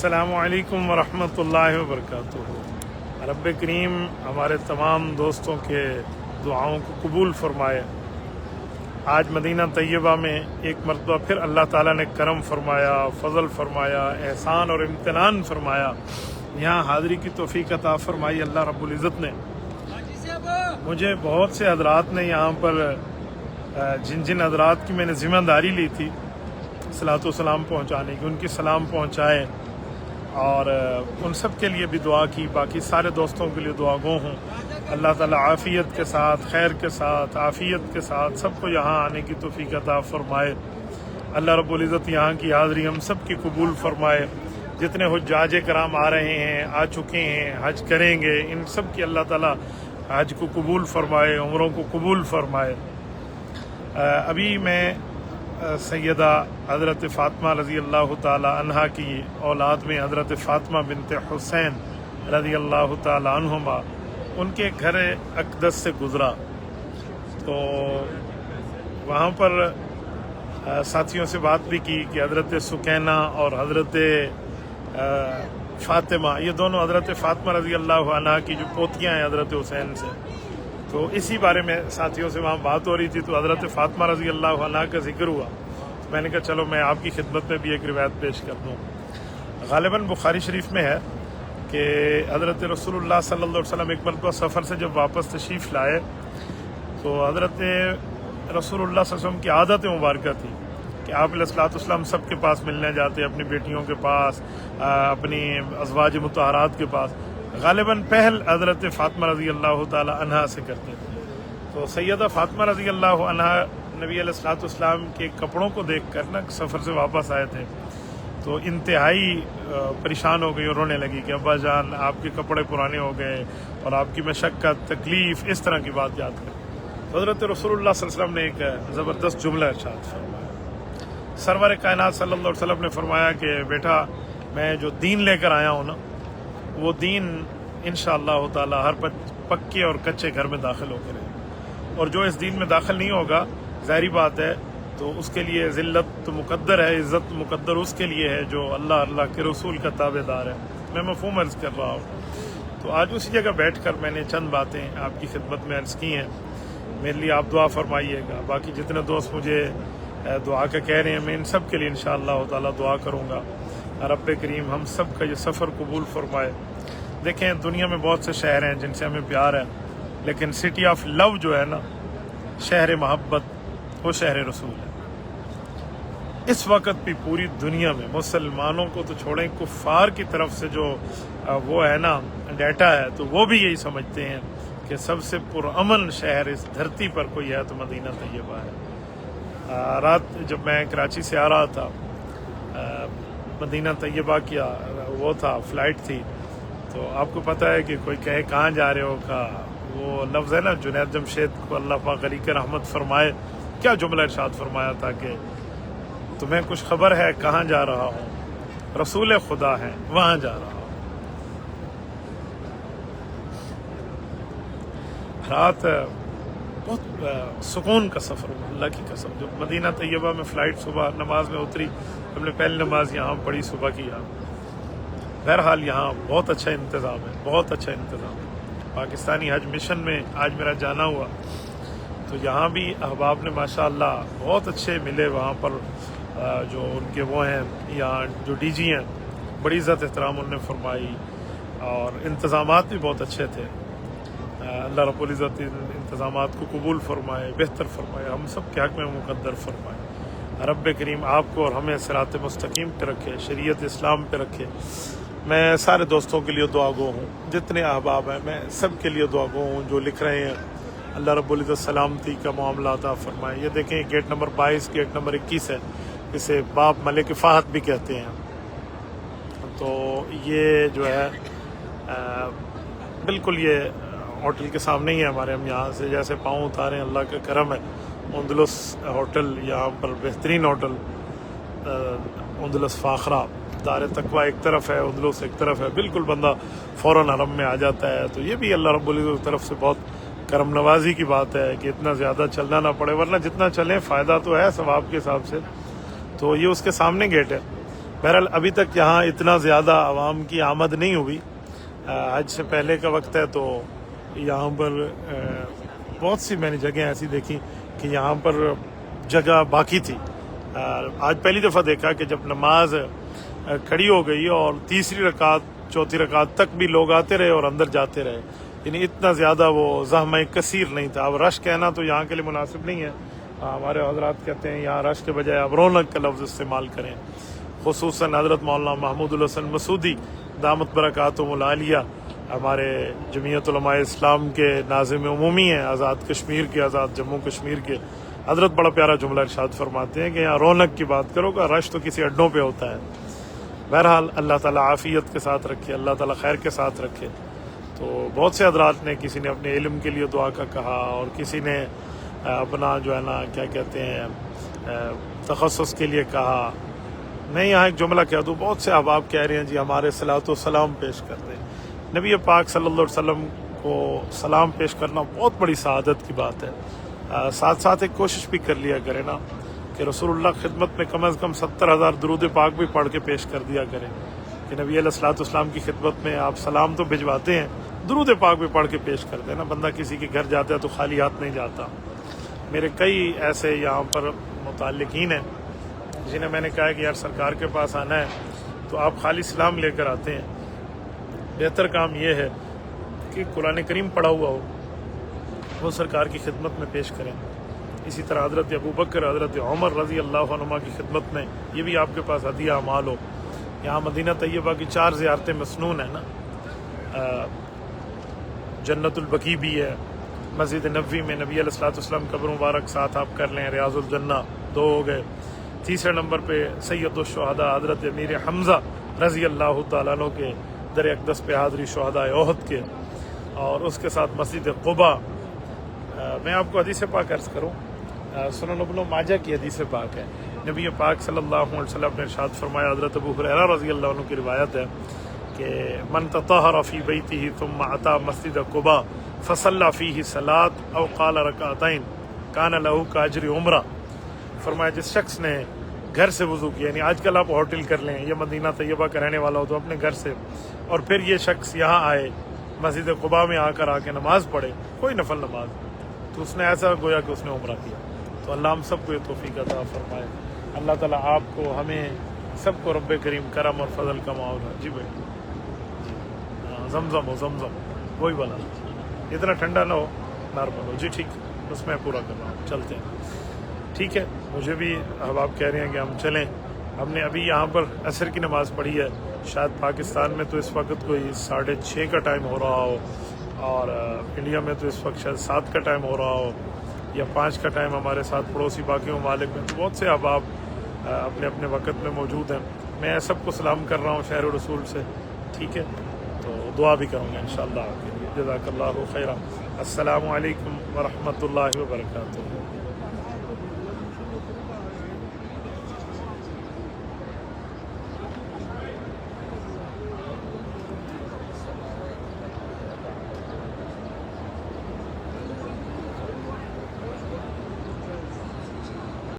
अस्सलामु अलैकुम वरहमतुल्लाहि वबरकातुहू। रब करीम हमारे तमाम दोस्तों के दुआओं को कबूल फरमाए। आज मदीना तैयबा में एक मरतबा फिर अल्लाह ताला ने करम फरमाया, फ़ज़ल फरमाया, एहसान और इम्तिनान फरमाया। यहाँ हाज़री की तौफ़ीक अता फरमाई अल्लाह रब्बुल इज़्ज़त ने। मुझे बहुत से हज़रात ने यहाँ पर जिन जिन हज़रात की मैंने ज़िम्मेदारी ली थी सलातो सलाम पहुँचाने की, उनकी सलाम पहुँचाए और उन सब के लिए भी दुआ की। बाकी सारे दोस्तों के लिए दुआ गो हूँ। अल्लाह ताला आफ़ियत के साथ, खैर के साथ, आफ़ियत के साथ सबको यहाँ आने की तौफ़ीक अता फ़रमाए। अल्लाह रब्बुल इज़्ज़त यहाँ की हाज़री हम सब की कबूल फ़रमाए। जितने हुज्जाज कराम आ रहे हैं, आ चुके हैं, हज करेंगे, इन सब की अल्लाह ताला हज को कबूल फ़रमाए, उम्रों को कबूल फ़रमाए। अभी मैं सैयदा हज़रत फ़ातिमा रज़ी अल्लाह ताला अन्हा की औलाद में हज़रत फ़ातिमा बिनते हुसैन रज़ी अल्लाह ताला अन्हुमा उनके घर अक़दस से गुज़रा, तो वहाँ पर साथियों से बात भी की कि हज़रत सुकैना और हज़रत फ़ातिमा, ये दोनों हज़रत फ़ातिमा रज़ी अल्लाह अन्हा की जो पोतियाँ हैं हज़रत हुसैन से, तो इसी बारे में साथियों से वहाँ बात हो रही थी। तो हज़रत फ़ातिमा रज़ी अल्लाह अन्हा का जिक्र हुआ, तो मैंने कहा चलो मैं आपकी खिदमत में भी एक रिवायत पेश कर दूँ। ग़ालिबन बुखारी शरीफ में है कि हज़रत रसूलुल्लाह सल्लल्लाहु अलैहि वसल्लम एक मरतबा सफ़र से जब वापस तशरीफ़ लाए तो हज़रत रसूलुल्लाह सल्लल्लाहु अलैहि वसल्लम की आदत मुबारक थी कि आप अलैहिस्सलाम सबके पास मिलने जाते, अपनी बेटियों के पास, अपनी अज़वाज मुतहरात के पास। ग़ालिबन पहल हज़रत फ़ातिमा रज़ी अल्लाह ताला अन्हा से करते थे। तो सैयदा फ़ातिमा रज़ी अल्लाह अन्हा नबी अलैहिस्सलाम के कपड़ों को देख कर ना सफ़र से वापस आए थे तो इंतहाई परेशान हो गई और रोने लगी कि अब्बा जान आपके कपड़े पुराने हो गए और आपकी मशक्क़त, तकलीफ़, इस तरह की बात याद कर। तो हज़रत रसूलुल्लाह सल्लल्लाहु अलैहि वसल्लम ने एक ज़बरदस्त जुमला इरशाद फरमाया। सरवर कायनात सल्लल्लाहु अलैहि वसल्लम ने फरमाया कि बेटा मैं जो दीन लेकर आया हूँ ना, वो दीन इंशाअल्लाह ताला हर पक्के और कच्चे घर में दाखिल होकर है, और जो इस दीन में दाखिल नहीं होगा ज़ाहिरी बात है तो उसके लिए ज़िल्लत तो मुक़द्दर है, इज़्ज़त मुक़द्दर उसके लिए है जो अल्लाह के रसूल का ताबेदार है। मैं मफ़हूम अर्ज़ कर रहा हूँ। तो आज उसी जगह बैठ कर मैंने चंद बातें आपकी खिदमत में अर्ज़ की हैं। मेरे लिए आप दुआ फरमाइएगा। बाकी जितने दोस्त मुझे दुआ का कह रहे हैं, मैं इन सब के लिए इंशाअल्लाह ताला दुआ करूँगा। रब करीम हम सब का ये सफ़र कबूल फरमाए। देखें दुनिया में बहुत से शहर हैं जिनसे हमें प्यार है, लेकिन सिटी ऑफ लव जो है ना, शहर मोहब्बत, वो शहर रसूल है। इस वक्त भी पूरी दुनिया में मुसलमानों को तो छोड़ें, कुफ़ार की तरफ से जो वो है ना डाटा है, तो वो भी यही समझते हैं कि सबसे पुरअमन शहर इस धरती पर कोई है तो मदीना तैयबा है। रात जब मैं कराची से आ रहा था, मदीना तैयबा की वो था, फ़्लाइट थी, तो आपको पता है कि कोई कहे कहाँ जा रहे हो का वो लफ्ज़ है ना, जुनैद जमशेद को अल्लाह पाक अली के रहमत फरमाए, क्या जुमला इरशाद फरमाया था कि तुम्हें कुछ खबर है कहाँ जा रहा हूँ, रसूल खुदा है वहाँ जा रहा हूँ। रात बहुत सुकून का सफ़र हुआ, अल्लाह की कसम। जब मदीना तैयबा में फ़्लाइट सुबह नमाज में उतरी, हमने पहली नमाज यहाँ पढ़ी सुबह की। यहाँ बहरहाल यहाँ बहुत अच्छा इंतज़ाम है, बहुत अच्छा इंतज़ाम है। पाकिस्तानी हज मिशन में आज मेरा जाना हुआ, तो यहाँ भी अहबाब ने माशाअल्लाह बहुत अच्छे मिले। वहाँ पर जो उनके वो हैं यहाँ जो डीजी हैं, बड़ी इज़्ज़त एहतराम उन्होंने फरमाई और इंतज़ामात भी बहुत अच्छे थे। अल्लाह रब्बुल इज़्ज़त इंतज़ामात को कबूल फरमाए, बेहतर फरमाए, हम सब के हक़ में मुक़द्दर फरमाए। रब करीम आपको और हमें सिरात मुस्तकीम पे रखे, शरीयत इस्लाम पे रखे। मैं सारे दोस्तों के लिए दुआ गो हूँ, जितने अहबाब हैं मैं सब के लिए दुआ गो हूँ जो लिख रहे हैं। अल्लाह रब्बुल इज़्ज़त सलामती का मामला अता फरमाए। ये देखें गेट नंबर 22, गेट नंबर 21 है, इसे बाब मलिक फ़हद भी कहते हैं। तो ये जो है बिल्कुल ये होटल के सामने ही है हमारे। हम यहाँ से जैसे पाँव उतारें, अल्लाह का करम है, उंदुलुस होटल यहाँ पर बेहतरीन होटल, उंदुलुस फ़ाखरा, दार तकवा एक तरफ है, उंदुलुस एक तरफ है, बिल्कुल बंदा फ़ौरन हरम में आ जाता है। तो ये भी अल्लाह रब्बुल इज़्ज़त की तरफ से बहुत करम नवाजी की बात है कि इतना ज़्यादा चलना ना पड़े, वरना जितना चलें फ़ायदा तो है सवाब के हिसाब से। तो ये उसके सामने गेट है, بہرحال ابھی تک یہاں اتنا زیادہ عوام کی آمد نہیں ہوئی، حج سے پہلے کا وقت ہے، تو یہاں پر بہت سی میں نے جگہیں ایسی دیکھی کہ یہاں پر جگہ باقی تھی۔ آج پہلی دفعہ دیکھا کہ جب نماز کھڑی ہو گئی اور تیسری رکعت چوتھی رکعت تک بھی لوگ آتے رہے اور اندر جاتے رہے، یعنی اتنا زیادہ وہ زحمہ کثیر نہیں تھا۔ اب رش کہنا تو یہاں کے لیے مناسب نہیں ہے، ہمارے حضرات کہتے ہیں یہاں رش کے بجائے آپ رونق کا لفظ استعمال کریں۔ خصوصاً حضرت مولانا محمود الحسن مسعودی دامت برکاتہم العالیہ ہمارے جمعیت علماء اسلام کے ناظم عمومی ہیں، آزاد کشمیر کے، آزاد جموں کشمیر کے، حضرت بڑا پیارا جملہ ارشاد فرماتے ہیں کہ یہاں رونق کی بات کرو کہ رش تو کسی اڈوں پہ ہوتا ہے۔ بہرحال اللہ تعالیٰ عافیت کے ساتھ رکھے، اللہ تعالیٰ خیر کے ساتھ رکھے۔ تو بہت سے حضرات نے، کسی نے اپنے علم کے لیے دعا کا کہا، اور کسی نے اپنا جو ہے نا کیا کہتے ہیں تخصص کے لیے کہا۔ میں یہاں ایک جملہ کہہ دوں، بہت سے احباب کہہ رہے ہیں جی ہمارے صلاۃ و سلام پیش کر دیں۔ نبی پاک صلی اللہ علیہ وسلم کو سلام پیش کرنا بہت بڑی سعادت کی بات ہے۔ ساتھ ساتھ ایک کوشش بھی کر لیا کرے نا کہ رسول اللہ خدمت میں کم از کم 70,000 درود پاک بھی پڑھ کے پیش کر دیا کریں کہ نبی علیہ الصلوۃ والسلام کی خدمت میں آپ سلام تو بھجواتے ہیں، درود پاک بھی پڑھ کے پیش کر دیں نا۔ بندہ کسی کے گھر جاتا ہے تو خالی ہاتھ نہیں جاتا۔ میرے کئی ایسے یہاں پر متعلقین ہیں جنہیں میں نے کہا کہ یار سرکار کے پاس آنا ہے تو آپ خالی سلام لے کر آتے ہیں، بہتر کام یہ ہے کہ قرآن کریم پڑھا ہوا ہو وہ سرکار کی خدمت میں پیش کریں۔ اسی طرح حضرت ابوبکر، حضرت عمر رضی اللہ عنہما کی خدمت میں یہ بھی آپ کے پاس ہدیہ اعمال ہو۔ یہاں مدینہ طیبہ کی 4 زیارتیں مسنون ہیں نا، جنت البقیع بھی ہے، مسجد نبوی میں نبی علیہ الصلوۃ والسلام قبر مبارک ساتھ آپ کر لیں، ریاض الجنہ 2 ہو گئے۔ تیسرے نمبر پہ سید الشہداء حضرت امیر حمزہ رضی اللہ تعالیٰ عنہ کے در اقدس پہ حاضری شہداء احد کے، اور اس کے ساتھ مسجد قباء۔ میں آپ کو حدیث پاک عرض کروں، سنن ابن ماجہ کی حدیث پاک ہے، نبی پاک صلی اللہ علیہ وسلم نے ارشاد فرمایا، حضرت ابو ہریرہ رضی اللہ عنہ کی روایت ہے کہ من تطہر فی بیتہ ثم اتی مسجد قباء فصلی فیہ صلاۃ او قال رکعتین کان لہ کاجر عمرہ۔ فرمایا جس شخص نے گھر سے وضو کیا، یعنی آج کل آپ ہوٹل کر لیں، یہ مدینہ طیبہ کا رہنے والا ہو تو اپنے گھر سے، اور پھر یہ شخص یہاں آئے مسجد قباء میں آ کے نماز پڑھے، کوئی نفل نماز، تو اس نے ایسا گویا کہ اس نے عمرہ کیا۔ تو اللہ ہم سب کو یہ توفیق عطا فرمائے۔ اللہ تعالیٰ آپ کو، ہمیں سب کو رب کریم کرم اور فضل کا معاوضہ۔ جی بھائی، جی ہاں، زمزم ہو، زمزم وہی والا، اتنا ٹھنڈا نہ ہو، نارمل ہو۔ جی ٹھیک، اس میں پورا کر رہا ہوں، چلتے ہیں۔ ٹھیک ہے، مجھے بھی احباب کہہ رہے ہیں کہ ہم چلیں۔ ہم نے ابھی یہاں پر عصر کی نماز پڑھی ہے، شاید پاکستان میں تو اس وقت کوئی 6:30 کا ٹائم ہو رہا ہو، اور انڈیا میں تو اس وقت شاید 7 کا ٹائم ہو رہا ہو، یا 5 کا ٹائم ہمارے ساتھ پڑوسی باقی ممالک میں۔ تو بہت سے احباب اپنے اپنے وقت میں موجود ہیں۔ میں سب کو سلام کر رہا ہوں شہر و رسول سے، ٹھیک ہے، تو دعا بھی کروں گا انشاءاللہ آپ کے لیے۔ جزاک اللہ خیرا۔ السلام علیکم ورحمۃ اللہ وبرکاتہ۔